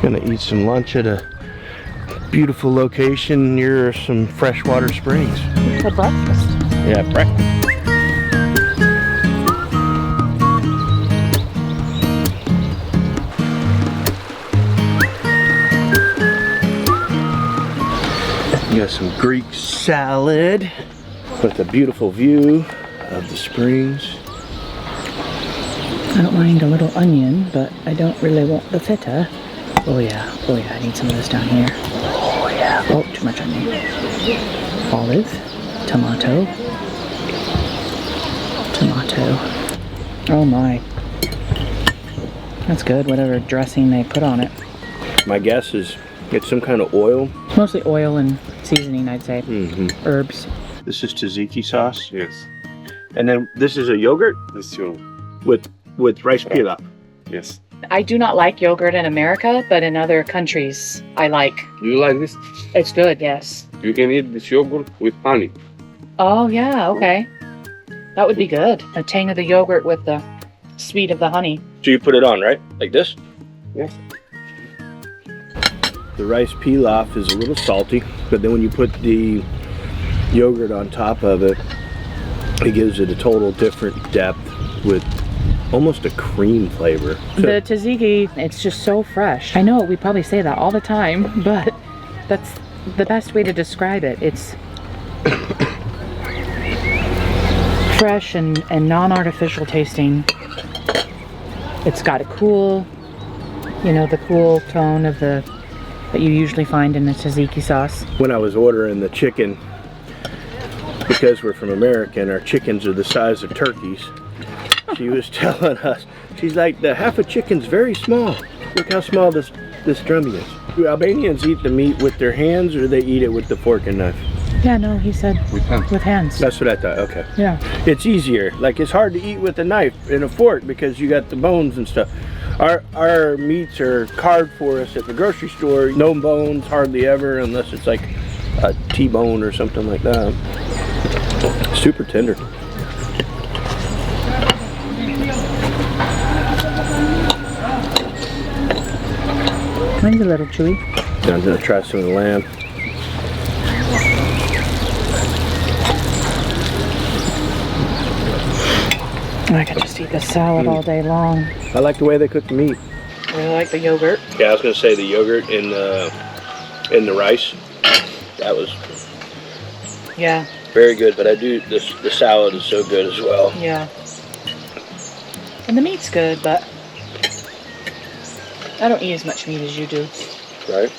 Gonna eat some lunch at a beautiful location near some freshwater springs. For breakfast. Yeah, breakfast. Got some Greek salad with a beautiful view of the springs. I don't mind a little onion, but I don't really want the feta. Oh yeah, I need some of this down here. Oh yeah, oh, too much onion. Olive, tomato. Oh my. That's good, whatever dressing they put on it. My guess is it's some kind of oil. Mostly oil and seasoning, I'd say. Herbs. This is tzatziki sauce. Yes. And then this is a yogurt This your with rice pilaf. yes. I do not like yogurt in America, but in other countries I like. Do you like this? It's good, yes. You can eat this yogurt with honey. Oh yeah, okay. That would be good. A tang of the yogurt with the sweet of the honey. So you put it on, right? Like this? Yes. The rice pilaf is a little salty, but then when you put the yogurt on top of it, it gives it a total different depth with almost a cream flavor. The tzatziki, it's just so fresh. I know we probably say that all the time, but that's the best way to describe it. It's fresh and non-artificial tasting. It's got a cool, the cool tone of that you usually find in the tzatziki sauce. When I was ordering the chicken, because we're from America and our chickens are the size of turkeys, she was telling us, she's like, the half a chicken's very small. Look how small this drummy is. Do Albanians eat the meat with their hands or they eat it with the fork and knife? Yeah, no, he said with hands. That's what I thought, okay. Yeah. It's easier. Like, it's hard to eat with a knife and a fork because you got the bones and stuff. Our meats are carved for us at the grocery store. No bones, hardly ever, unless it's like a T-bone or something like that. Super tender. Mine's a little chewy. I'm gonna try some of the lamb. I could just eat this salad all day long. I like the way they cook the meat. I really like the yogurt. Yeah, I was gonna say the yogurt in the rice. That was very good, but I do the salad is so good as well. Yeah. And the meat's good, but I don't eat as much meat as you do. Right?